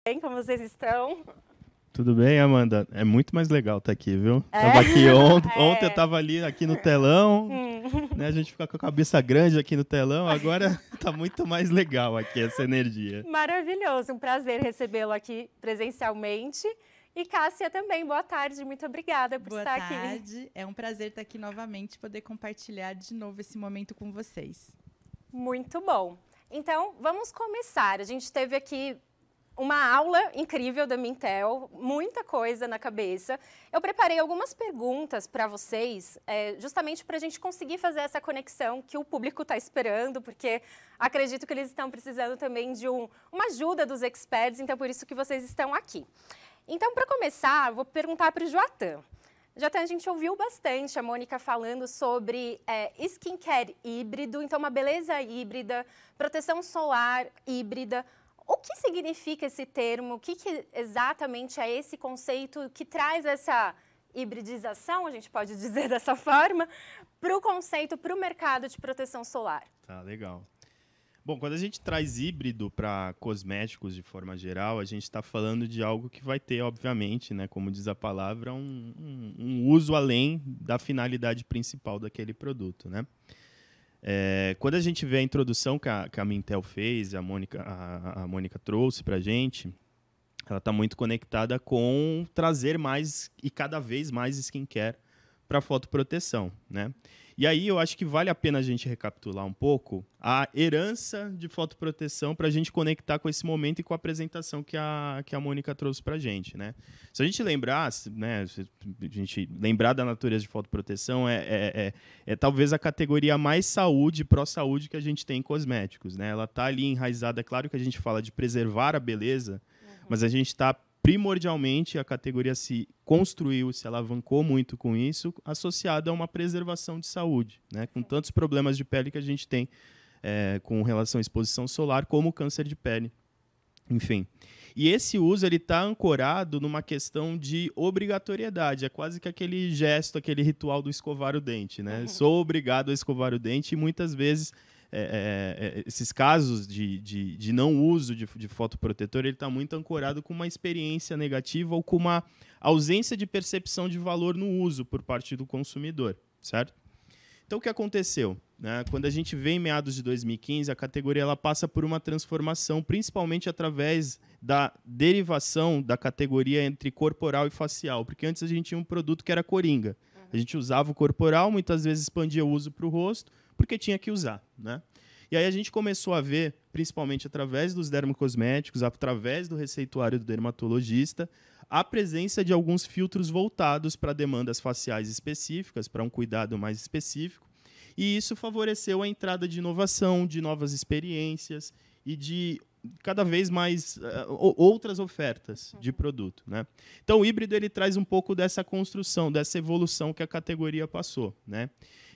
bem? Como vocês estão? Tudo bem, Amanda? É muito mais legal estar aqui, viu? Tava aqui ontem, ontem eu tava ali aqui no telão, né? A gente fica com a cabeça grande aqui no telão, agora tá muito mais legal aqui essa energia. Maravilhoso, um prazer recebê-lo aqui presencialmente. E Cássia também, boa tarde, muito obrigada por estar aqui. Boa tarde, é um prazer estar aqui novamente, poder compartilhar de novo esse momento com vocês. Muito bom. Então, vamos começar. A gente teve aqui uma aula incrível da Mintel, muita coisa na cabeça. Eu preparei algumas perguntas para vocês, justamente para a gente conseguir fazer essa conexão que o público está esperando, porque acredito que eles estão precisando também de uma ajuda dos experts, então por isso que vocês estão aqui. Então, para começar, eu vou perguntar para o Joatan. Joatan, a gente ouviu bastante a Mônica falando sobre skincare híbrido, então uma beleza híbrida, proteção solar híbrida. O que significa esse termo? O que exatamente é esse conceito que traz essa hibridização, a gente pode dizer dessa forma, para o conceito, para o mercado de proteção solar? Tá, legal. Bom, quando a gente traz híbrido para cosméticos de forma geral, a gente está falando de algo que vai ter, obviamente, né, como diz a palavra, um uso além da finalidade principal daquele produto, né? Quando a gente vê a introdução que a Mintel fez, a Mônica trouxe para a gente, ela está muito conectada com trazer mais e cada vez mais skincare para fotoproteção, né? E aí eu acho que vale a pena a gente recapitular um pouco a herança de fotoproteção para a gente conectar com esse momento e com a apresentação que a Mônica trouxe para a gente, né? Se a gente lembrar, né, da natureza de fotoproteção, é talvez a categoria mais saúde, pró-saúde que a gente tem em cosméticos, né? Ela está ali enraizada, é claro que a gente fala de preservar a beleza, mas a gente está primordialmente, a categoria se construiu, se alavancou muito com isso, associada a uma preservação de saúde, né? Com tantos problemas de pele que a gente tem com relação à exposição solar, como o câncer de pele, enfim. E esse uso está ancorado numa questão de obrigatoriedade, é quase que aquele gesto, aquele ritual do escovar o dente, né? Sou obrigado a escovar o dente e muitas vezes esses casos de não uso de fotoprotetor, ele está muito ancorado com uma experiência negativa ou com uma ausência de percepção de valor no uso por parte do consumidor, certo? Então, o que aconteceu? Né? Quando a gente vê em meados de 2015, a categoria ela passa por uma transformação, principalmente através da derivação da categoria entre corporal e facial, porque antes a gente tinha um produto que era coringa. A gente usava o corporal, muitas vezes expandia o uso para o rosto, porque tinha que usar, né? E aí a gente começou a ver, principalmente através dos dermocosméticos, através do receituário do dermatologista, a presença de alguns filtros voltados para demandas faciais específicas, para um cuidado mais específico, e isso favoreceu a entrada de inovação, de novas experiências e de cada vez mais outras ofertas de produto, né? Então o híbrido ele traz um pouco dessa construção, dessa evolução que a categoria passou, né?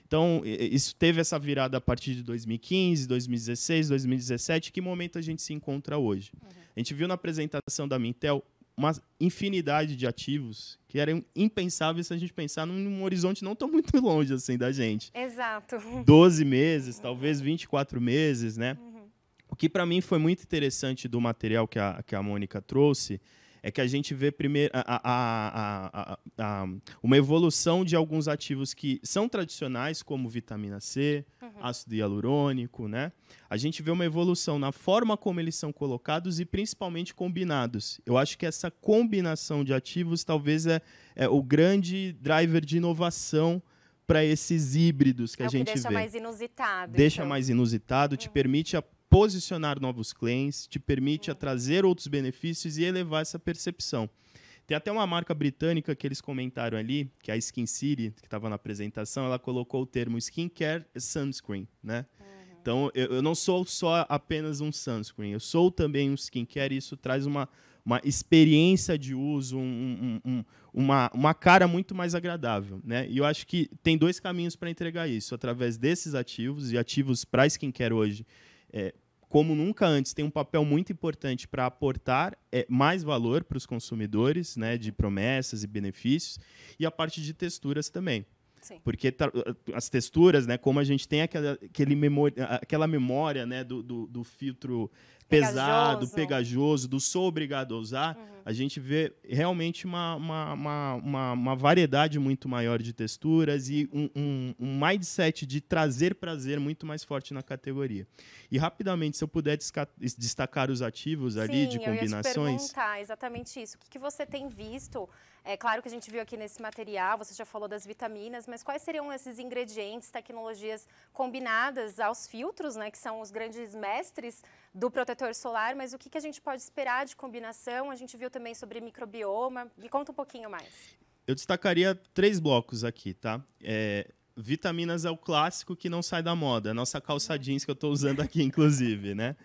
Então, isso teve essa virada a partir de 2015, 2016, 2017. Que momento a gente se encontra hoje? A gente viu na apresentação da Mintel uma infinidade de ativos que eram impensáveis se a gente pensar num horizonte não tão muito longe assim da gente. Exato. 12 meses, talvez 24 meses, né? O que para mim foi muito interessante do material que a Mônica trouxe é que a gente vê primeiro uma evolução de alguns ativos que são tradicionais, como vitamina C, ácido hialurônico, né? A gente vê uma evolução na forma como eles são colocados e principalmente combinados. Eu acho que essa combinação de ativos talvez é o grande driver de inovação para esses híbridos que a gente vê. Deixa mais inusitado. Deixa então. mais inusitado, te permite posicionar novos clientes, te permite a trazer outros benefícios e elevar essa percepção. Tem até uma marca britânica que eles comentaram ali, que é a Skin City, que estava na apresentação, ela colocou o termo skincare sunscreen, né? Então, eu não sou só apenas um sunscreen, eu sou também um skincare e isso traz uma experiência de uso, uma cara muito mais agradável, né? E eu acho que tem dois caminhos para entregar isso, através desses ativos, e ativos para skincare hoje, como nunca antes, tem um papel muito importante para aportar mais valor para os consumidores, né, de promessas e benefícios, e a parte de texturas também. Sim. Porque as texturas, né, como a gente tem aquela memória, né, do filtro pesado, pegajoso, do sou obrigado a usar, a gente vê realmente uma variedade muito maior de texturas e um mindset de trazer prazer muito mais forte na categoria. E, rapidamente, se eu puder destacar os ativos ali de combinações... eu ia te perguntar exatamente isso. O que você tem visto? É claro que a gente viu aqui nesse material, você já falou das vitaminas, mas quais seriam esses ingredientes, tecnologias combinadas aos filtros, né, que são os grandes mestres do protetor solar, mas o que a gente pode esperar de combinação? A gente viu também sobre microbioma. Me conta um pouquinho mais. Eu destacaria 3 blocos aqui, tá? Vitaminas é o clássico que não sai da moda. A nossa calça jeans que eu estou usando aqui, inclusive, né?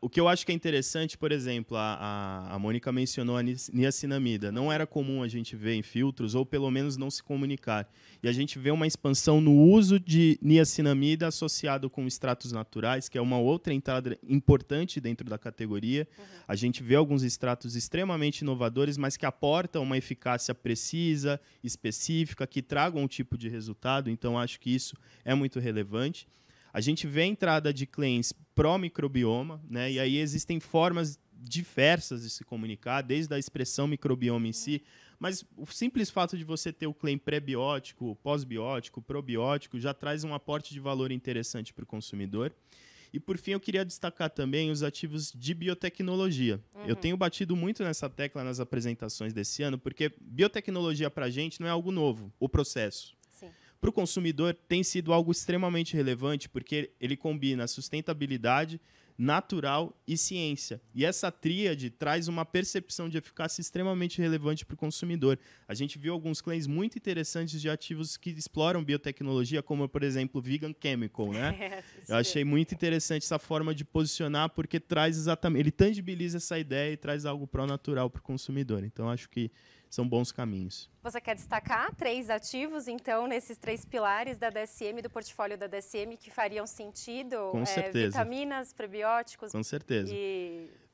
O que eu acho que é interessante, por exemplo, a Mônica mencionou a niacinamida. Não era comum a gente ver em filtros, ou pelo menos não se comunicar. E a gente vê uma expansão no uso de niacinamida associado com extratos naturais, que é uma outra entrada importante dentro da categoria. A gente vê alguns extratos extremamente inovadores, mas que aportam uma eficácia precisa, específica, que tragam um tipo de resultado. Então, acho que isso é muito relevante. A gente vê a entrada de claims pró-microbioma, né? E aí existem formas diversas de se comunicar, desde a expressão microbioma em si, mas o simples fato de você ter o claim pré-biótico, pós-biótico, probiótico, já traz um aporte de valor interessante para o consumidor. E, por fim, eu queria destacar também os ativos de biotecnologia. Eu tenho batido muito nessa tecla nas apresentações desse ano, porque biotecnologia para a gente não é algo novo, o processo. Para o consumidor, tem sido algo extremamente relevante, porque ele combina sustentabilidade, natural e ciência. E essa tríade traz uma percepção de eficácia extremamente relevante para o consumidor. A gente viu alguns claims muito interessantes de ativos que exploram biotecnologia, como, por exemplo, Vegan Chemical, né? Eu achei muito interessante essa forma de posicionar, porque traz exatamente, ele tangibiliza essa ideia e traz algo pró-natural para o consumidor. Então, acho que são bons caminhos. Você quer destacar 3 ativos, então, nesses 3 pilares da DSM, do portfólio da DSM, que fariam sentido? Com certeza. Vitaminas, prebióticos? Com certeza.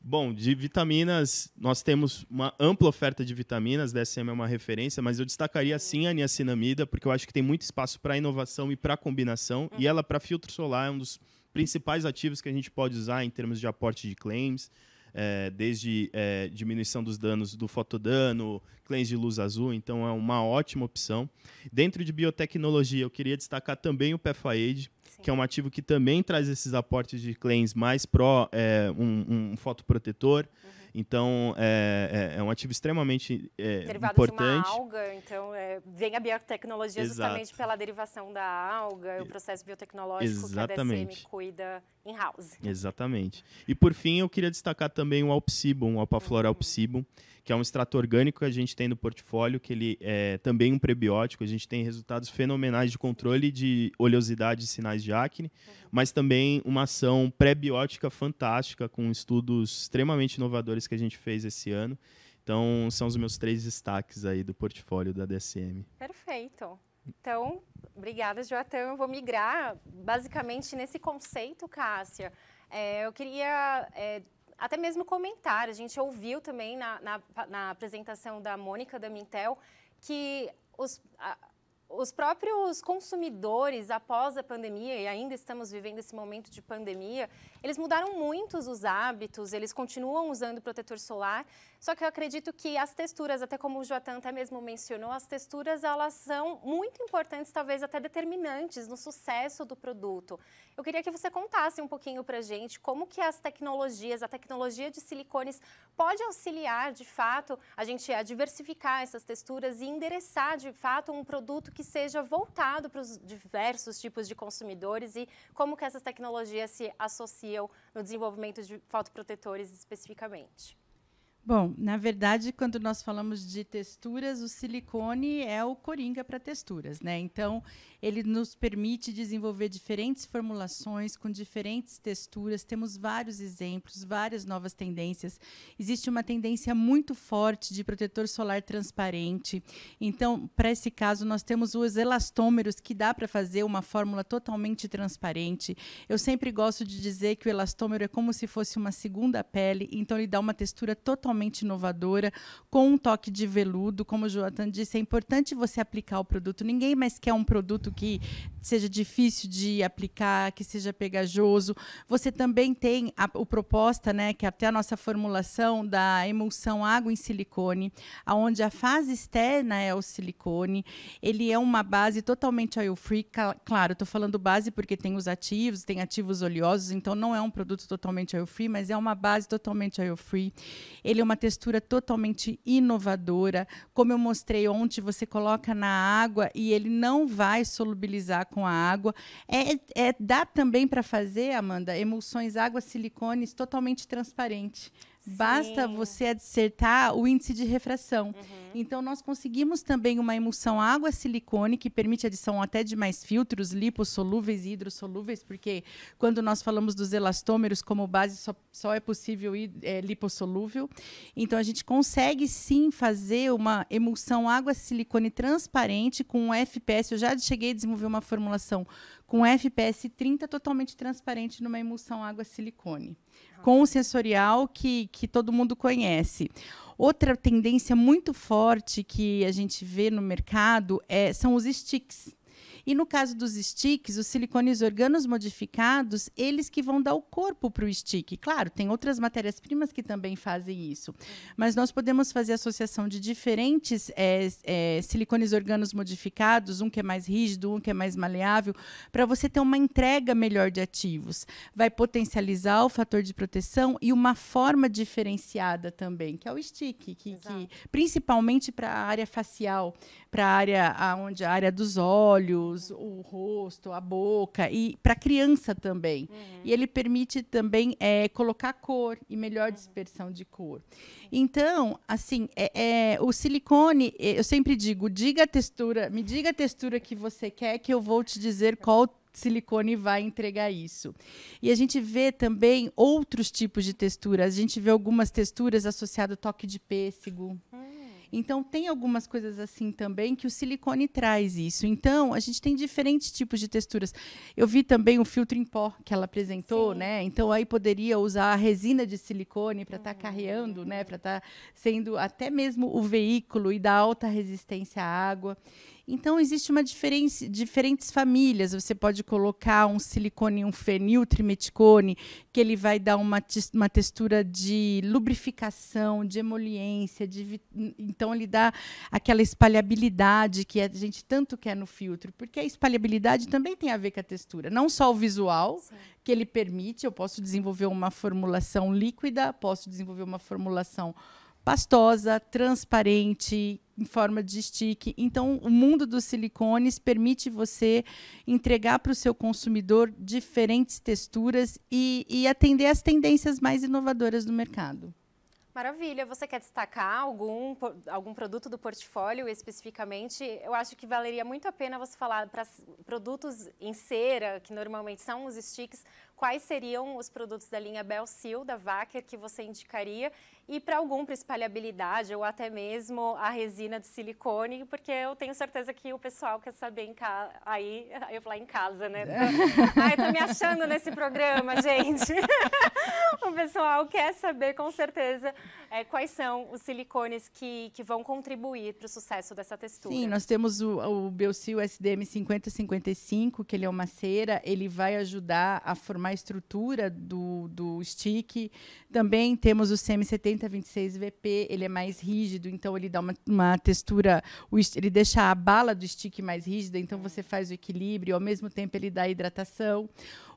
Bom, de vitaminas, nós temos uma ampla oferta de vitaminas, DSM é uma referência, mas eu destacaria sim a niacinamida, porque eu acho que tem muito espaço para inovação e para combinação, e ela, para filtro solar, é um dos principais ativos que a gente pode usar em termos de aporte de claims. Desde diminuição dos danos do fotodano, claims de luz azul, então é uma ótima opção. Dentro de biotecnologia, eu queria destacar também o PFAID, que é um ativo que também traz esses aportes de claims mais pró um fotoprotetor. Então, é um ativo extremamente importante. De uma alga, então vem a biotecnologia justamente pela derivação da alga, o processo biotecnológico que a DSM cuida in-house. Exatamente. E, por fim, eu queria destacar também o Alpsibum, o Alpaflora Alpsibum, que é um extrato orgânico que a gente tem no portfólio, que ele é também um prebiótico. A gente tem resultados fenomenais de controle de oleosidade e sinais de acne, mas também uma ação pré-biótica fantástica, com estudos extremamente inovadores que a gente fez esse ano. Então, são os meus 3 destaques aí do portfólio da DSM. Perfeito. Então, obrigada, Joatan. Eu vou migrar basicamente nesse conceito, Cássia. Eu queria até mesmo comentar, a gente ouviu também na apresentação da Mônica da Mintel que os próprios consumidores, após a pandemia, e ainda estamos vivendo esse momento de pandemia, eles mudaram muito os hábitos, eles continuam usando protetor solar, só que eu acredito que as texturas, até como o Joatan até mesmo mencionou, as texturas elas são muito importantes, talvez até determinantes no sucesso do produto. Eu queria que você contasse um pouquinho para a gente como que as tecnologias, a tecnologia de silicones pode auxiliar, de fato, a gente a diversificar essas texturas e endereçar, de fato, um produto que seja voltado para os diversos tipos de consumidores e como que essas tecnologias se associam no desenvolvimento de fotoprotetores especificamente. Bom, na verdade, quando nós falamos de texturas, o silicone é o coringa para texturas, né? Então, ele nos permite desenvolver diferentes formulações com diferentes texturas. Temos vários exemplos, várias novas tendências. Existe uma tendência muito forte de protetor solar transparente. Então, para esse caso, nós temos os elastômeros, que dá para fazer uma fórmula totalmente transparente. Eu sempre gosto de dizer que o elastômero é como se fosse uma segunda pele, então ele dá uma textura totalmente totalmente inovadora, com um toque de veludo. Como o Jonathan disse, é importante você aplicar o produto. Ninguém mais quer um produto que seja difícil de aplicar, que seja pegajoso. Você também tem o proposta, né, que até a nossa formulação da emulsão água em silicone, onde a fase externa é o silicone. Ele é uma base totalmente oil-free. Claro, estou falando base porque tem os ativos, tem ativos oleosos, então não é um produto totalmente oil-free, mas é uma base totalmente oil-free. Ele é uma textura totalmente inovadora. Como eu mostrei ontem, você coloca na água e ele não vai solubilizar com a água. Dá também para fazer, Amanda, emulsões água-silicones totalmente transparente. Sim. Basta você acertar o índice de refração. Então, nós conseguimos também uma emulsão água-silicone, que permite a adição até de mais filtros lipossolúveis e hidrossolúveis, porque quando nós falamos dos elastômeros como base, só é possível lipossolúvel. Então, a gente consegue, sim, fazer uma emulsão água-silicone transparente com FPS. Eu já cheguei a desenvolver uma formulação com FPS 30 totalmente transparente numa emulsão água-silicone, com o sensorial que todo mundo conhece. Outra tendência muito forte que a gente vê no mercado são os sticks. E no caso dos sticks, os silicones organos modificados, eles que vão dar o corpo para o stick. Claro, tem outras matérias-primas que também fazem isso. Mas nós podemos fazer associação de diferentes silicones organos modificados, um que é mais rígido, um que é mais maleável, para você ter uma entrega melhor de ativos. Vai potencializar o fator de proteção e uma forma diferenciada também, que é o stick, que principalmente para a área facial, para a área dos olhos, o rosto, a boca, e para a criança também. E ele permite também colocar cor e melhor dispersão de cor. Então, assim, o silicone, eu sempre digo, me diga a textura que você quer, que eu vou te dizer qual silicone vai entregar isso. E a gente vê também outros tipos de texturas. A gente vê algumas texturas associadas ao toque de pêssego. Então, tem algumas coisas assim também que o silicone traz isso. Então, a gente tem diferentes tipos de texturas. Eu vi também o filtro em pó que ela apresentou, né? Então, aí poderia usar a resina de silicone para estar carreando, né? Para estar sendo até mesmo o veículo e da alta resistência à água. Então, existe uma diferentes famílias. Você pode colocar um silicone, um feniltrimeticone, que ele vai dar uma textura de lubrificação, de emoliência. Então, ele dá aquela espalhabilidade que a gente tanto quer no filtro. Porque a espalhabilidade também tem a ver com a textura. Não só o visual, que ele permite. Eu posso desenvolver uma formulação líquida, posso desenvolver uma formulação pastosa, transparente, em forma de stick. Então, o mundo dos silicones permite você entregar para o seu consumidor diferentes texturas e atender às tendências mais inovadoras do mercado. Maravilha. Você quer destacar algum produto do portfólio especificamente? Eu acho que valeria muito a pena você falar para produtos em cera, que normalmente são os sticks, quais seriam os produtos da linha Bel-Sil, da Wacker, que você indicaria? E para algum, para espalhabilidade ou até mesmo a resina de silicone, porque eu tenho certeza que o pessoal quer saber em casa. Aí eu ia falar em casa, né? Ai, tô me achando nesse programa, gente. O pessoal quer saber com certeza quais são os silicones que vão contribuir para o sucesso dessa textura. Sim, nós temos o Bel-Sil SDM 5055, que ele é uma cera, ele vai ajudar a formar a estrutura do stick. Também temos o CM7026VP, ele é mais rígido, então ele dá uma textura, ele deixa a bala do stick mais rígida, então você faz o equilíbrio, ao mesmo tempo ele dá hidratação.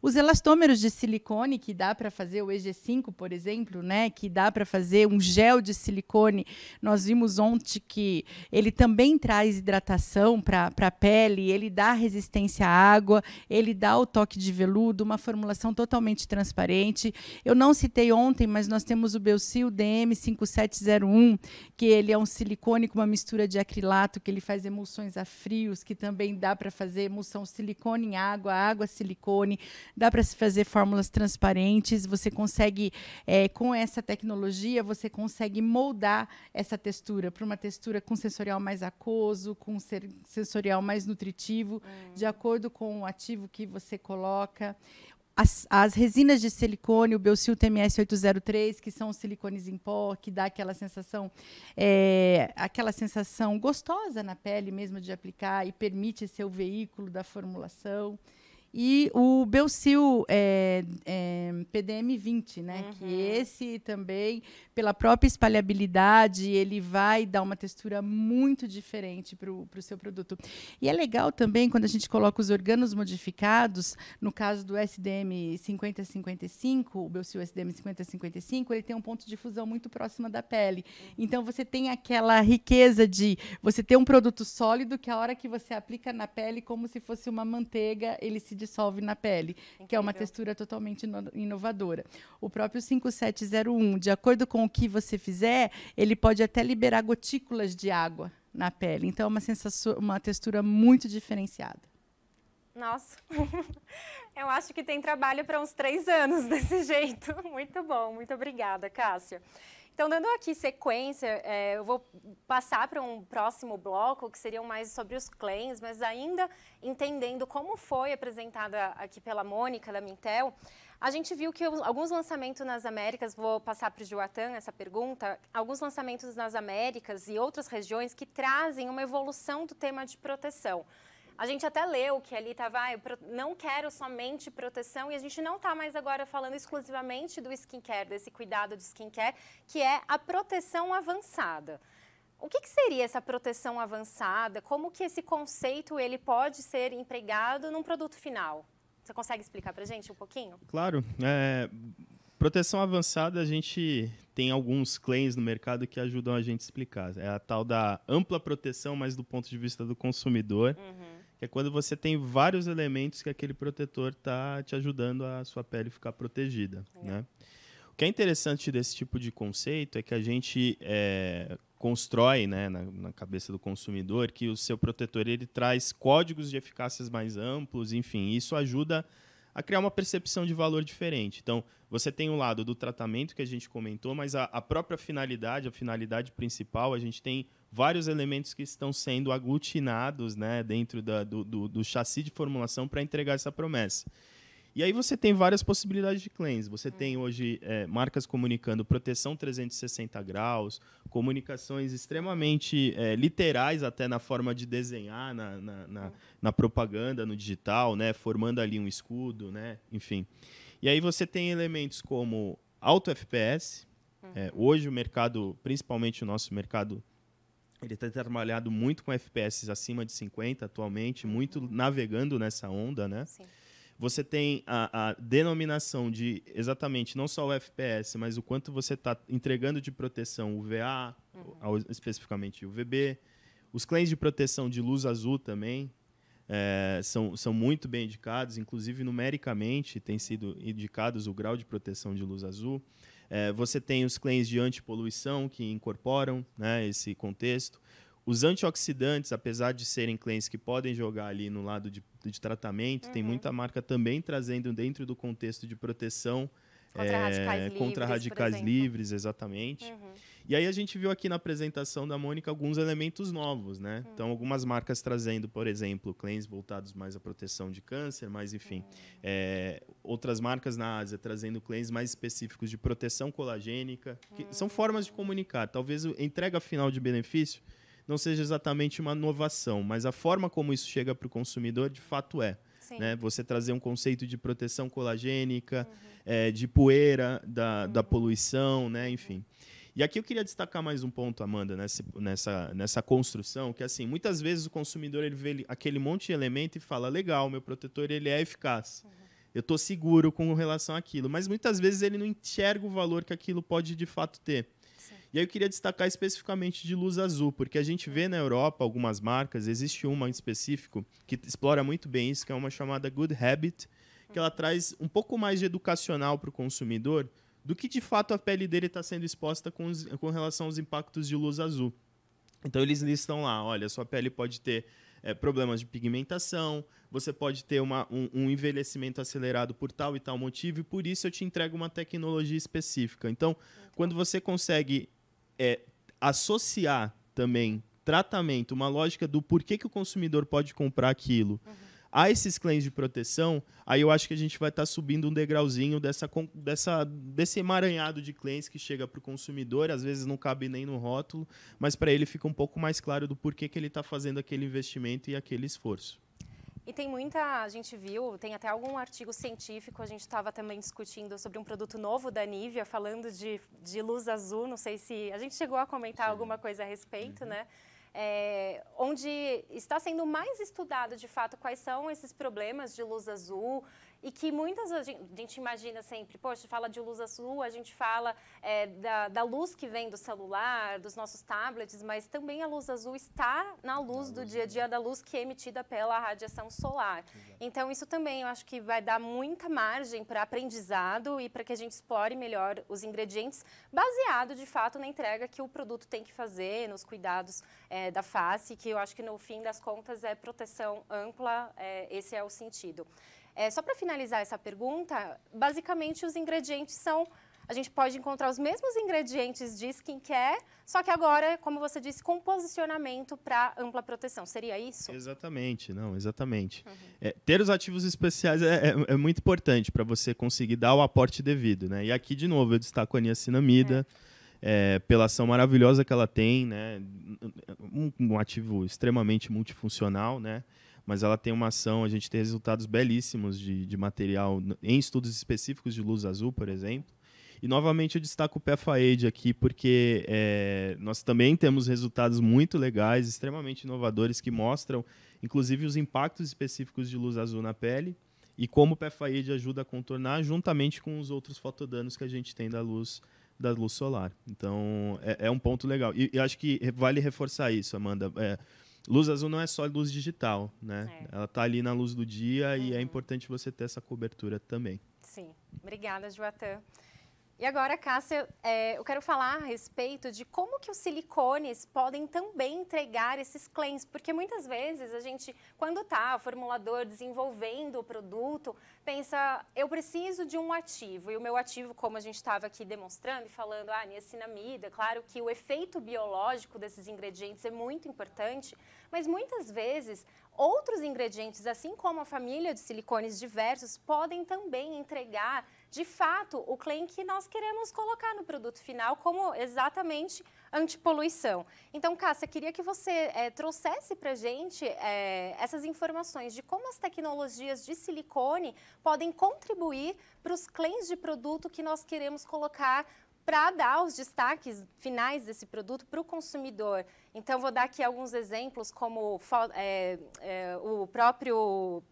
Os elastômeros de silicone, que dá para fazer o EG5, por exemplo, né, que dá para fazer um gel de silicone, nós vimos ontem que ele também traz hidratação para a pele, ele dá resistência à água, ele dá o toque de veludo, uma formulação totalmente transparente. Eu não citei ontem, mas nós temos o Bel-Sil DM5701, que ele é um silicone com uma mistura de acrilato, que ele faz emulsões a frios, que também dá para fazer emulsão silicone em água, água-silicone, dá para se fazer fórmulas transparentes, você consegue, com essa tecnologia, você consegue moldar essa textura para uma textura com sensorial mais aquoso, com sensorial mais nutritivo, de acordo com o ativo que você coloca. as resinas de silicone, o Belsil TMS 803, que são os silicones em pó, que dá aquela sensação gostosa na pele mesmo de aplicar e permite ser o veículo da formulação. E o Belsil PDM20, né? Que esse também, pela própria espalhabilidade, ele vai dar uma textura muito diferente para o seu produto. E é legal também, quando a gente coloca os organos modificados, no caso do SDM 5055, o Belsil SDM 5055, ele tem um ponto de fusão muito próximo da pele. Então, você tem aquela riqueza de você ter um produto sólido que a hora que você aplica na pele, como se fosse uma manteiga, ele se dissolve na pele, que é uma textura totalmente inovadora. O próprio 5701, de acordo com o que você fizer, ele pode até liberar gotículas de água na pele. Então, é uma textura muito diferenciada. Nossa, eu acho que tem trabalho para uns 3 anos desse jeito. Muito bom, muito obrigada, Cássia. Então, dando aqui sequência, eu vou passar para um próximo bloco, que seriam mais sobre os claims, mas ainda entendendo como foi apresentada aqui pela Mônica, da Mintel, a gente viu que alguns lançamentos nas Américas, vou passar para o Joatan essa pergunta, alguns lançamentos nas Américas e outras regiões que trazem uma evolução do tema de proteção. A gente até leu que ali estava, eu não quero somente proteção, e a gente não está mais agora falando exclusivamente do skincare, desse cuidado de skincare, que é a proteção avançada. O que seria essa proteção avançada? Como que esse conceito ele pode ser empregado num produto final? Você consegue explicar para a gente um pouquinho? Claro. Proteção avançada, a gente tem alguns claims no mercado que ajudam a gente a explicar. É a tal da ampla proteção, mas do ponto de vista do consumidor. Que é quando você tem vários elementos que aquele protetor está te ajudando a sua pele ficar protegida. Né? O que é interessante desse tipo de conceito é que a gente constrói, né, na cabeça do consumidor que o seu protetor ele traz códigos de eficácias mais amplos, enfim, isso ajuda a criar uma percepção de valor diferente. Então, você tem o lado do tratamento que a gente comentou, mas a própria finalidade, a finalidade principal, a gente tem vários elementos que estão sendo aglutinados, né, dentro do chassi de formulação para entregar essa promessa. E aí você tem várias possibilidades de claims. Você tem hoje marcas comunicando proteção 360 graus, comunicações extremamente literais até na forma de desenhar na propaganda, no digital, né, formando ali um escudo, né, enfim. E aí você tem elementos como alto FPS. Hoje o mercado, principalmente o nosso mercado, ele está trabalhado muito com FPS acima de 50 atualmente, muito navegando nessa onda, né? Sim. Você tem a denominação de exatamente não só o FPS, mas o quanto você está entregando de proteção UVA, especificamente UVB. Os claims de proteção de luz azul também são muito bem indicados, inclusive numericamente tem sido indicados o grau de proteção de luz azul. Você tem os claims de antipoluição que incorporam, né, esse contexto. Os antioxidantes, apesar de serem claims que podem jogar ali no lado de tratamento, tem muita marca também trazendo dentro do contexto de proteção contra radicais livres, exatamente. E aí a gente viu aqui na apresentação da Mônica alguns elementos novos, né? Então, algumas marcas trazendo, por exemplo, claims voltados mais à proteção de câncer, mas enfim. Outras marcas na Ásia trazendo claims mais específicos de proteção colagênica, que são formas de comunicar. Talvez a entrega final de benefício não seja exatamente uma inovação, mas a forma como isso chega para o consumidor, de fato né? Você trazer um conceito de proteção colagênica, de poeira, da poluição, né? Enfim. E aqui eu queria destacar mais um ponto, Amanda, nessa construção, que assim, muitas vezes o consumidor ele vê aquele monte de elemento e fala, legal, meu protetor ele é eficaz. Eu estou seguro com relação àquilo, mas muitas vezes ele não enxerga o valor que aquilo pode de fato ter. E aí eu queria destacar especificamente de luz azul, porque a gente vê na Europa algumas marcas, existe uma em específico que explora muito bem isso, que é uma chamada Good Habit, que ela traz um pouco mais de educacional para o consumidor do que de fato a pele dele está sendo exposta com relação aos impactos de luz azul. Então eles listam lá, olha, sua pele pode ter problemas de pigmentação, você pode ter um envelhecimento acelerado por tal e tal motivo, e por isso eu te entrego uma tecnologia específica. Então, quando você consegue associar também tratamento, uma lógica do porquê que o consumidor pode comprar aquilo, a esses claims de proteção, aí eu acho que a gente vai estar subindo um degrauzinho desse emaranhado de claims que chega para o consumidor, às vezes não cabe nem no rótulo, mas para ele fica um pouco mais claro do porquê que ele está fazendo aquele investimento e aquele esforço. E tem a gente viu, tem até algum artigo científico, a gente estava também discutindo sobre um produto novo da Nivea, falando de luz azul, não sei se a gente chegou a comentar alguma coisa a respeito, né? Onde está sendo mais estudado, de fato, quais são esses problemas de luz azul e que a gente imagina sempre, poxa, fala de luz azul, a gente fala da luz que vem do celular, dos nossos tablets, mas também a luz azul está na luz do dia a dia, da luz que é emitida pela radiação solar. Então, isso também eu acho que vai dar muita margem para aprendizado e para que a gente explore melhor os ingredientes, baseado, de fato, na entrega que o produto tem que fazer, nos cuidados da face, que eu acho que, no fim das contas, é proteção ampla, esse é o sentido. Só para finalizar essa pergunta, basicamente os ingredientes são... A gente pode encontrar os mesmos ingredientes de skincare, só que agora, como você disse, com posicionamento para ampla proteção. Seria isso? Exatamente, exatamente. Ter os ativos especiais é muito importante para você conseguir dar o aporte devido, né? E aqui, de novo, eu destaco a niacinamida, pela ação maravilhosa que ela tem, né? Um ativo extremamente multifuncional, né? Mas ela tem uma ação, a gente tem resultados belíssimos de material em estudos específicos de luz azul, por exemplo. E, novamente, eu destaco o PFA-Aid aqui, porque nós também temos resultados muito legais, extremamente inovadores, que mostram, inclusive, os impactos específicos de luz azul na pele e como o PFA-Aid ajuda a contornar, juntamente com os outros fotodanos que a gente tem da luz solar. Então, é um ponto legal. E acho que vale reforçar isso, Amanda. Luz azul não é só luz digital, né? Ela está ali na luz do dia e é importante você ter essa cobertura também. Sim. Obrigada, Joatan. E agora, Cássia, eu quero falar a respeito de como que os silicones podem também entregar esses claims, porque muitas vezes a gente, quando está o formulador desenvolvendo o produto, pensa, eu preciso de um ativo, e o meu ativo, como a gente estava aqui demonstrando e falando, niacinamida, claro que o efeito biológico desses ingredientes é muito importante, mas muitas vezes outros ingredientes, assim como a família de silicones diversos, podem também entregar, de fato, o claim que nós queremos colocar no produto final como exatamente antipoluição. Então, Cássia, queria que você trouxesse para a gente essas informações de como as tecnologias de silicone podem contribuir para os claims de produto que nós queremos colocar para dar os destaques finais desse produto para o consumidor. Então, vou dar aqui alguns exemplos, como o próprio,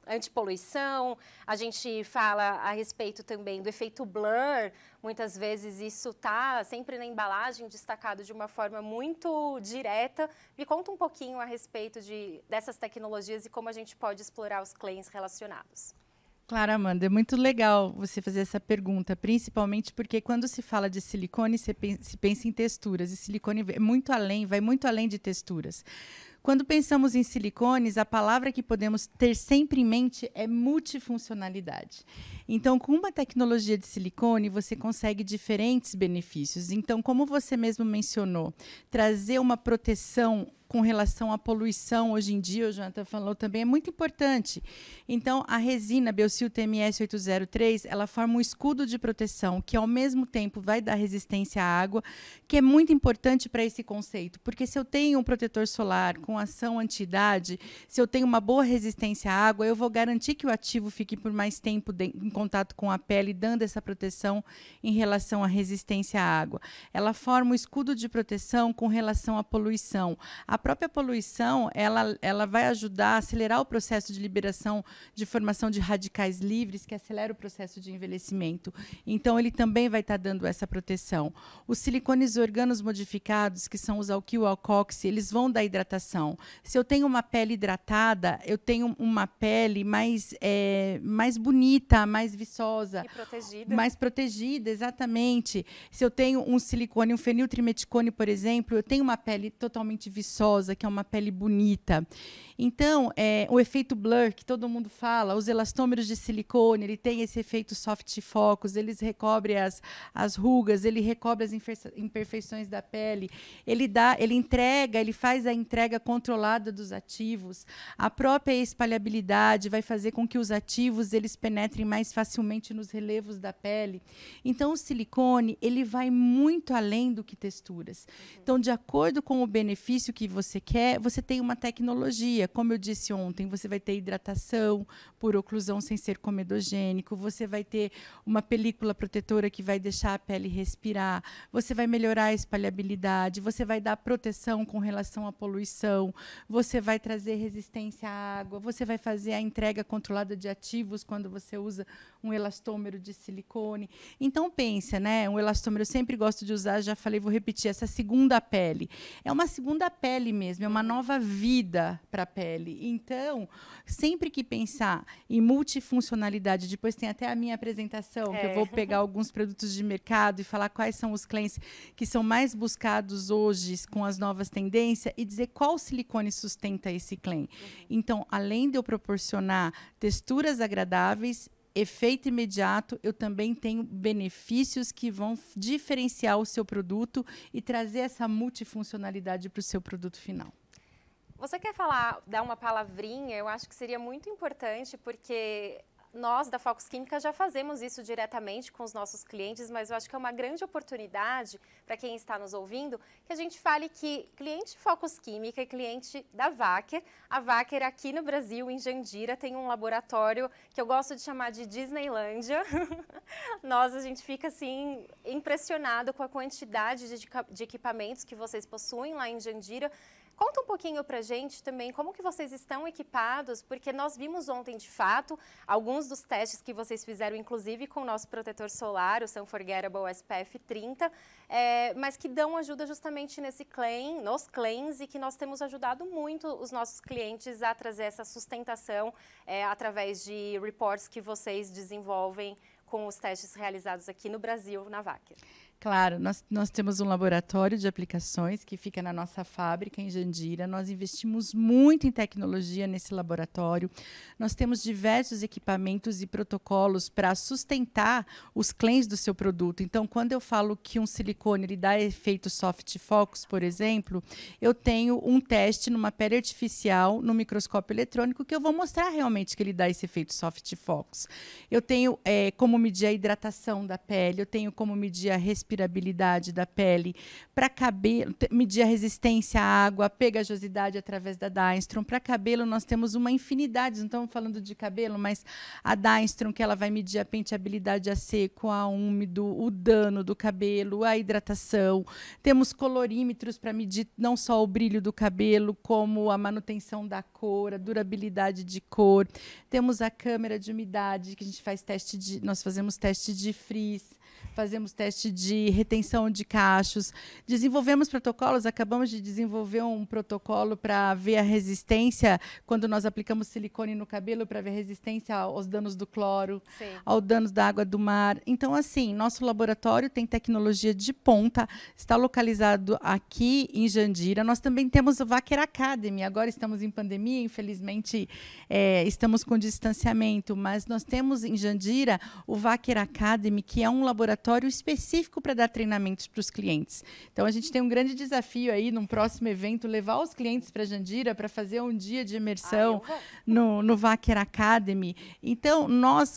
antipoluição. A gente fala a respeito também do efeito blur. Muitas vezes isso está sempre na embalagem destacado de uma forma muito direta. Me conta um pouquinho a respeito dessas tecnologias e como a gente pode explorar os claims relacionados. Claro, Amanda, é muito legal você fazer essa pergunta, principalmente porque quando se fala de silicone, se pensa em texturas, e silicone vai muito além de texturas. Quando pensamos em silicones, a palavra que podemos ter sempre em mente é multifuncionalidade. Então, com uma tecnologia de silicone, você consegue diferentes benefícios. Então, como você mesmo mencionou, trazer uma proteção com relação à poluição, hoje em dia, o Jonathan falou também, é muito importante. Então, a resina Biosil TMS 803, ela forma um escudo de proteção, que ao mesmo tempo vai dar resistência à água, que é muito importante para esse conceito, porque se eu tenho um protetor solar com ação anti-idade, se eu tenho uma boa resistência à água, eu vou garantir que o ativo fique por mais tempo em contato com a pele, dando essa proteção em relação à resistência à água. Ela forma um escudo de proteção com relação à poluição. A própria poluição, ela vai ajudar a acelerar o processo de liberação de formação de radicais livres, que acelera o processo de envelhecimento. Então, ele também vai estar dando essa proteção. Os silicones organos modificados, que são os alquil alcoxy, eles vão dar hidratação. Se eu tenho uma pele hidratada, eu tenho uma pele mais bonita, mais mais viçosa. E protegida. Mais protegida, exatamente. Se eu tenho um silicone, um feniltrimeticone, por exemplo, eu tenho uma pele totalmente viçosa, que é uma pele bonita. Então, o efeito blur, que todo mundo fala, os elastômeros de silicone, ele tem esse efeito soft focus, eles recobrem as rugas, ele recobre as imperfeições da pele, ele faz a entrega controlada dos ativos. A própria espalhabilidade vai fazer com que os ativos eles penetrem mais facilmente nos relevos da pele. Então, o silicone, ele vai muito além do que texturas. Então, de acordo com o benefício que você quer, você tem uma tecnologia. Como eu disse ontem, você vai ter hidratação por oclusão sem ser comedogênico, você vai ter uma película protetora que vai deixar a pele respirar, você vai melhorar a espalhabilidade, você vai dar proteção com relação à poluição, você vai trazer resistência à água, você vai fazer a entrega controlada de ativos quando você usa um elastômero de silicone. Então, pensa, né? Um elastômero eu sempre gosto de usar, já falei, vou repetir, essa segunda pele. É uma segunda pele mesmo, é uma nova vida para a pele. Então, sempre que pensar em multifuncionalidade, depois tem até a minha apresentação, que eu vou pegar alguns produtos de mercado e falar quais são os claims que são mais buscados hoje com as novas tendências e dizer qual silicone sustenta esse claim. Então, além de eu proporcionar texturas agradáveis, efeito imediato, eu também tenho benefícios que vão diferenciar o seu produto e trazer essa multifuncionalidade para o seu produto final. Você quer dar uma palavrinha? Eu acho que seria muito importante, porque nós da Focus Química já fazemos isso diretamente com os nossos clientes, mas eu acho que é uma grande oportunidade para quem está nos ouvindo, que a gente fale que cliente Focus Química e cliente da Wacker, a Wacker aqui no Brasil, em Jandira, tem um laboratório que eu gosto de chamar de Disneylândia. A gente fica assim impressionado com a quantidade de equipamentos que vocês possuem lá em Jandira. Conta um pouquinho pra gente também como que vocês estão equipados, porque nós vimos ontem, de fato, alguns dos testes que vocês fizeram, inclusive com o nosso protetor solar, o Sunforgettable SPF 30, mas que dão ajuda justamente nos claims, e que nós temos ajudado muito os nossos clientes a trazer essa sustentação através de reports que vocês desenvolvem com os testes realizados aqui no Brasil, na Wacker. Claro, nós temos um laboratório de aplicações que fica na nossa fábrica em Jandira. Nós investimos muito em tecnologia nesse laboratório. Nós temos diversos equipamentos e protocolos para sustentar os claims do seu produto. Então, quando eu falo que um silicone ele dá efeito soft focus, por exemplo, eu tenho um teste numa pele artificial, no microscópio eletrônico, que eu vou mostrar realmente que ele dá esse efeito soft focus. Eu tenho como medir a hidratação da pele, eu tenho como medir a respirabilidade da pele, para cabelo, medir a resistência à água, a pegajosidade através da Dynstrom. Para cabelo, nós temos uma infinidade, não estamos falando de cabelo, mas a Dynstrom, que ela vai medir a penteabilidade a seco, a úmido, o dano do cabelo, a hidratação. Temos colorímetros para medir não só o brilho do cabelo, como a manutenção da cor, a durabilidade de cor. Temos a câmera de umidade, que a gente faz nós fazemos teste de frizz, fazemos teste de retenção de cachos, desenvolvemos protocolos, acabamos de desenvolver um protocolo para ver a resistência, quando nós aplicamos silicone no cabelo, para ver a resistência aos danos do cloro, aos danos da água do mar. Então, assim, nosso laboratório tem tecnologia de ponta, está localizado aqui em Jandira. Nós também temos o Wacker Academy, agora estamos em pandemia, infelizmente estamos com distanciamento, mas nós temos em Jandira o Wacker Academy, que é um laboratório específico para dar treinamentos para os clientes. Então, a gente tem um grande desafio aí, num próximo evento, levar os clientes para Jandira para fazer um dia de imersão no Wacker Academy. Então,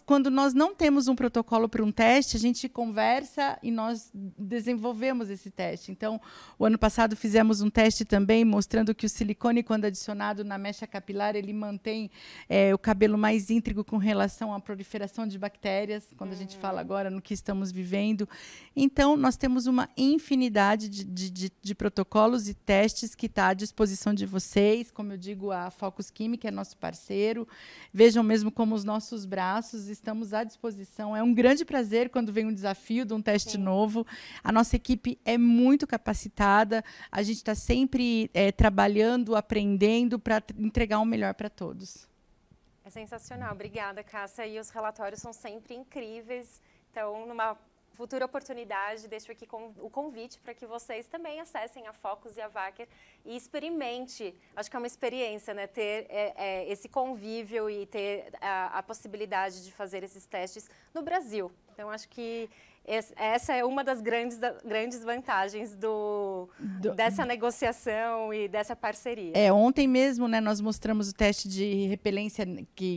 quando nós não temos um protocolo para um teste, a gente conversa e nós desenvolvemos esse teste. Então, o ano passado fizemos um teste também, mostrando que o silicone, quando adicionado na mecha capilar, ele mantém o cabelo mais íntegro com relação à proliferação de bactérias, quando a gente fala agora no que estamos vivendo. Então, nós temos uma infinidade de protocolos e testes que está à disposição de vocês. Como eu digo, a Focus Química é nosso parceiro. Vejam mesmo como os nossos braços estamos à disposição. É um grande prazer quando vem um desafio de um teste novo. A nossa equipe é muito capacitada. A gente está sempre trabalhando, aprendendo para entregar o melhor para todos. É sensacional. Obrigada, Cássia. E os relatórios são sempre incríveis. Então, numa futura oportunidade, deixo aqui o convite para que vocês também acessem a Focus e a Wacker e experimente. Acho que é uma experiência, né? Ter esse convívio e ter a possibilidade de fazer esses testes no Brasil. Então, acho que essa é uma das grandes vantagens dessa negociação e dessa parceria. Ontem mesmo, né, nós mostramos o teste de repelência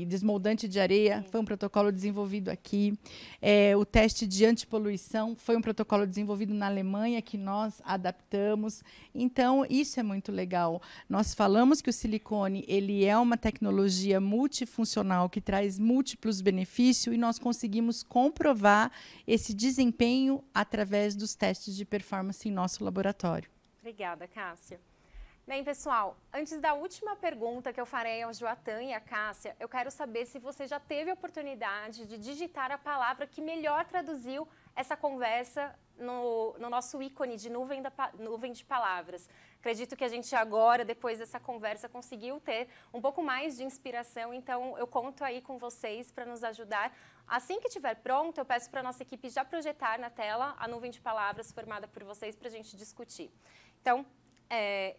desmoldante de areia. Sim. Foi um protocolo desenvolvido aqui. O teste de antipoluição foi um protocolo desenvolvido na Alemanha que nós adaptamos. Então, isso é muito legal. Nós falamos que o silicone ele é uma tecnologia multifuncional que traz múltiplos benefícios e nós conseguimos comprovar esse desempenho através dos testes de performance em nosso laboratório. Obrigada, Cássia. Bem, pessoal, antes da última pergunta que eu farei ao Joatan e à Cássia, eu quero saber se você já teve a oportunidade de digitar a palavra que melhor traduziu essa conversa no nosso ícone de nuvem de palavras. Acredito que a gente agora, depois dessa conversa, conseguiu ter um pouco mais de inspiração, então eu conto aí com vocês para nos ajudar. Assim que estiver pronto, eu peço para a nossa equipe já projetar na tela a nuvem de palavras formada por vocês para a gente discutir. Então,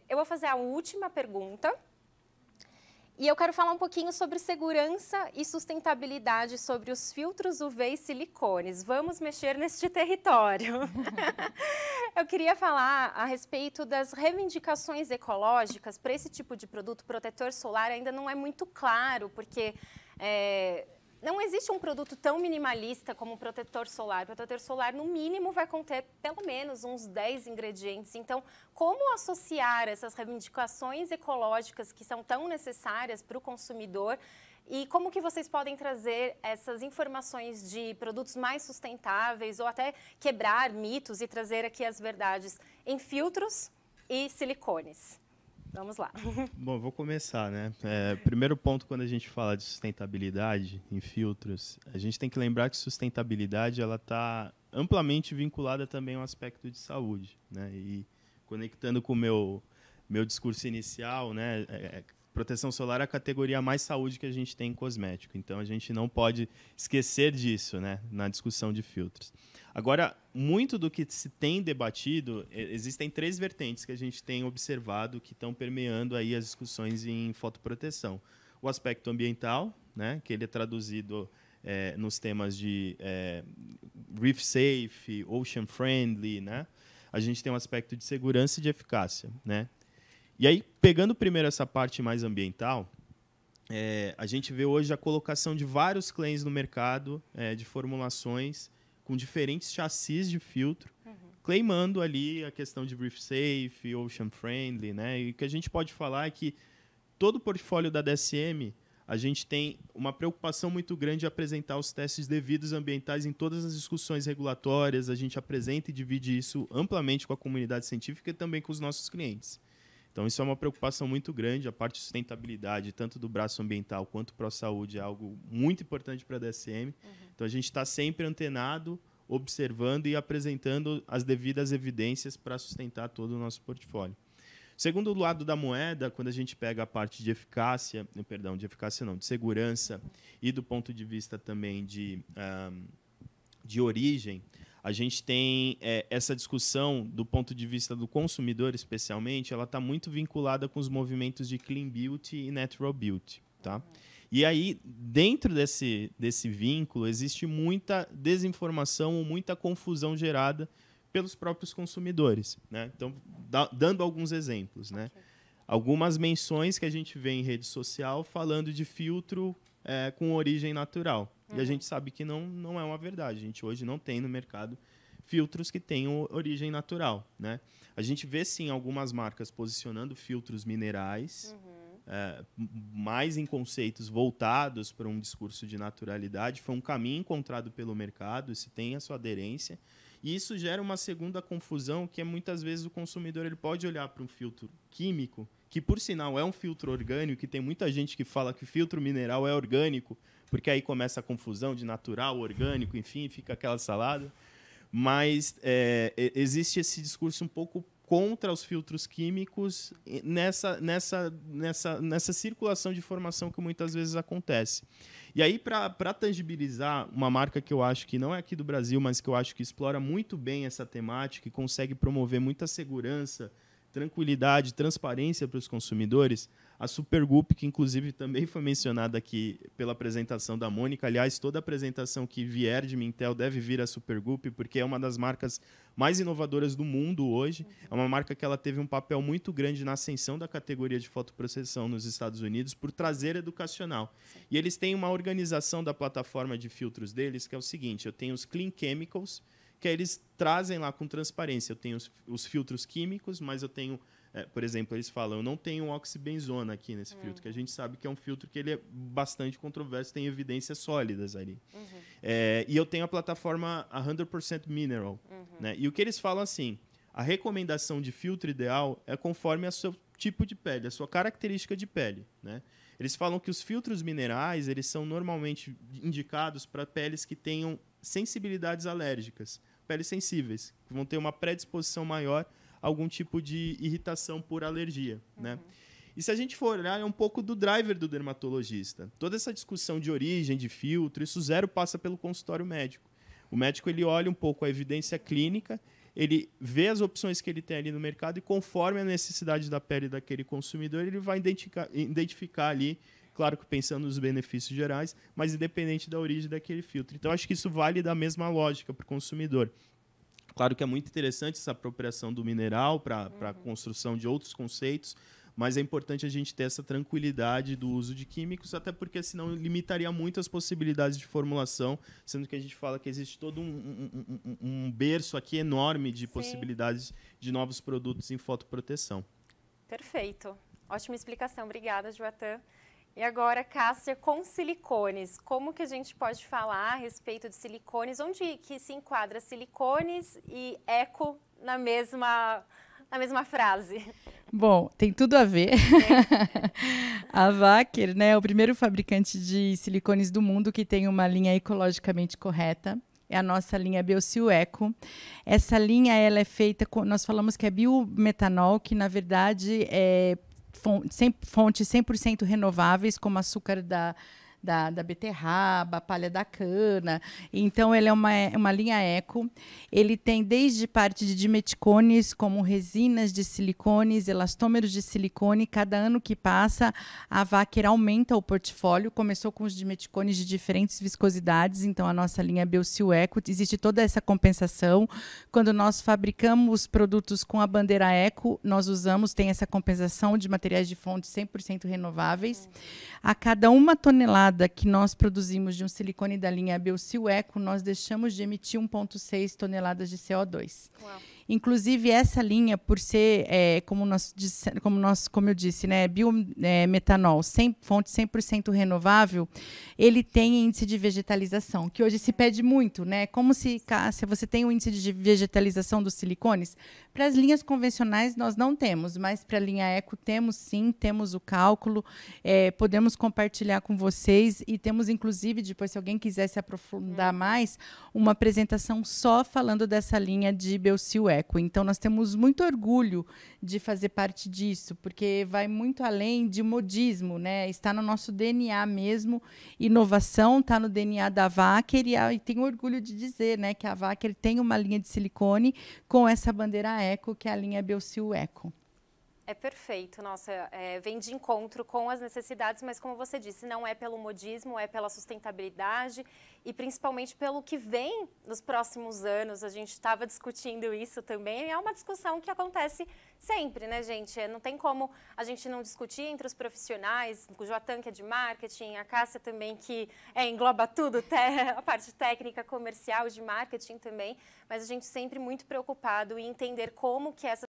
eu vou fazer a última pergunta. E eu quero falar um pouquinho sobre segurança e sustentabilidade sobre os filtros UV e silicones. Vamos mexer neste território. Eu queria falar a respeito das reivindicações ecológicas para esse tipo de produto. Protetor solar ainda não é muito claro, porque não existe um produto tão minimalista como o protetor solar. O protetor solar, no mínimo, vai conter pelo menos uns 10 ingredientes. Então, como associar essas reivindicações ecológicas que são tão necessárias para o consumidor e como que vocês podem trazer essas informações de produtos mais sustentáveis ou até quebrar mitos e trazer aqui as verdades em filtros e silicones? Vamos lá. Bom, vou começar, né? Primeiro ponto, quando a gente fala de sustentabilidade em filtros, a gente tem que lembrar que sustentabilidade ela está amplamente vinculada também ao aspecto de saúde, né? E conectando com o meu discurso inicial, né? Proteção solar é a categoria mais saúde que a gente tem em cosmético. Então, a gente não pode esquecer disso, né, na discussão de filtros. Agora, muito do que se tem debatido, existem 3 vertentes que a gente tem observado que estão permeando aí as discussões em fotoproteção. O aspecto ambiental, né, que ele é traduzido nos temas de reef safe, ocean friendly, né? A gente tem um aspecto de segurança e de eficácia, né? E aí, pegando primeiro essa parte mais ambiental, a gente vê hoje a colocação de vários claims no mercado de formulações com diferentes chassis de filtro, claimando ali a questão de reef safe, ocean friendly, né? E o que a gente pode falar é que todo o portfólio da DSM, a gente tem uma preocupação muito grande em apresentar os testes devidos ambientais em todas as discussões regulatórias, a gente apresenta e divide isso amplamente com a comunidade científica e também com os nossos clientes. Então, isso é uma preocupação muito grande. A parte de sustentabilidade, tanto do braço ambiental quanto pró-saúde, é algo muito importante para a DSM. Então, a gente está sempre antenado, observando e apresentando as devidas evidências para sustentar todo o nosso portfólio. Segundo lado da moeda, quando a gente pega a parte de eficácia, de segurança e do ponto de vista também de origem, a gente tem essa discussão do ponto de vista do consumidor, especialmente, ela está muito vinculada com os movimentos de Clean Beauty e Natural Beauty. Tá? E aí, dentro desse vínculo, existe muita desinformação, muita confusão gerada pelos próprios consumidores, né? Então, dando alguns exemplos, né? Algumas menções que a gente vê em rede social falando de filtro com origem natural. E a gente sabe que não é uma verdade. A gente hoje não tem no mercado filtros que tenham origem natural, né? A gente vê, sim, algumas marcas posicionando filtros minerais, mais em conceitos voltados para um discurso de naturalidade. Foi um caminho encontrado pelo mercado, isso tem a sua aderência. E isso gera uma segunda confusão, que é muitas vezes o consumidor ele pode olhar para um filtro químico, que, por sinal, é um filtro orgânico, que tem muita gente que fala que filtro mineral é orgânico, porque aí começa a confusão de natural, orgânico, enfim, fica aquela salada. Mas existe esse discurso um pouco contra os filtros químicos nessa circulação de informação que muitas vezes acontece. E aí, para tangibilizar uma marca que eu acho que não é aqui do Brasil, mas que eu acho que explora muito bem essa temática e consegue promover muita segurança, tranquilidade, transparência para os consumidores, a Supergoop, que inclusive também foi mencionada aqui pela apresentação da Mônica. Aliás, toda apresentação que vier de Mintel deve vir a Supergoop, porque é uma das marcas mais inovadoras do mundo hoje. É uma marca que ela teve um papel muito grande na ascensão da categoria de fotoprocessão nos Estados Unidos por trazer educacional. E eles têm uma organização da plataforma de filtros deles, que é o seguinte: eu tenho os Clean Chemicals, que eles trazem lá com transparência. Eu tenho os filtros químicos, mas eu tenho, por exemplo, eles falam, eu não tenho oxibenzona aqui nesse filtro, que a gente sabe que é um filtro que ele é bastante controverso, tem evidências sólidas ali. E eu tenho a plataforma 100% Mineral. Né? E o que eles falam assim, a recomendação de filtro ideal é conforme o seu tipo de pele, a sua característica de pele. Né? Eles falam que os filtros minerais eles são normalmente indicados para peles que tenham sensibilidades alérgicas, peles sensíveis, que vão ter uma predisposição maior a algum tipo de irritação por alergia. Né? E se a gente for olhar, é um pouco do driver do dermatologista. Toda essa discussão de origem, de filtro, isso zero passa pelo consultório médico. O médico ele olha um pouco a evidência clínica, ele vê as opções que ele tem ali no mercado e, conforme a necessidade da pele daquele consumidor, ele vai identificar ali, claro que pensando nos benefícios gerais, mas independente da origem daquele filtro. Então, acho que isso vale da mesma lógica para o consumidor. Claro que é muito interessante essa apropriação do mineral para a construção de outros conceitos, mas é importante a gente ter essa tranquilidade do uso de químicos, até porque senão limitaria muito as possibilidades de formulação, sendo que a gente fala que existe todo um berço aqui enorme de possibilidades de novos produtos em fotoproteção. Perfeito. Ótima explicação. Obrigada, Joatan. E agora, Cássia, com silicones, como que a gente pode falar a respeito de silicones? Onde que se enquadra silicones e eco na mesma frase? Bom, tem tudo a ver. A Wacker, né, é o primeiro fabricante de silicones do mundo que tem uma linha ecologicamente correta. É a nossa linha Biosil Eco. Essa linha ela é feita, nós falamos que é biometanol, que na verdade é fontes 100% renováveis, como açúcar da beterraba, palha da cana. Então, ele é uma linha eco. Ele tem desde parte de dimeticones, como resinas de silicones, elastômeros de silicone. Cada ano que passa, a Wacker aumenta o portfólio. Começou com os dimeticones de diferentes viscosidades. Então, a nossa linha Biosil Eco. Existe toda essa compensação. Quando nós fabricamos produtos com a bandeira eco, nós tem essa compensação de materiais de fonte 100% renováveis. A cada 1 tonelada que nós produzimos de um silicone da linha Biosil Eco, nós deixamos de emitir 1,6 toneladas de CO2. Uau. Inclusive, essa linha, por ser, como eu disse, né, biometanol, fonte 100% renovável, ele tem índice de vegetalização, que hoje se pede muito, né? Como se, Cássia, você tem um índice de vegetalização dos silicones? Para as linhas convencionais, nós não temos, mas para a linha Eco temos sim, temos o cálculo, podemos compartilhar com vocês e temos, inclusive, depois, se alguém quiser se aprofundar mais, uma apresentação só falando dessa linha de Biosil Eco. Então, nós temos muito orgulho de fazer parte disso, porque vai muito além de modismo, né? Está no nosso DNA mesmo, inovação está no DNA da Wacker e tenho orgulho de dizer, né, que a Wacker tem uma linha de silicone com essa bandeira eco, que é a linha Biosil Eco. É perfeito, nossa, vem de encontro com as necessidades, mas como você disse, não é pelo modismo, é pela sustentabilidade e principalmente pelo que vem nos próximos anos. A gente estava discutindo isso também, é uma discussão que acontece sempre, né, gente? Não tem como a gente não discutir entre os profissionais, o Joatan, que é de marketing, a Cássia também, que engloba tudo, a parte técnica, comercial, de marketing também, mas a gente sempre muito preocupado em entender como que essa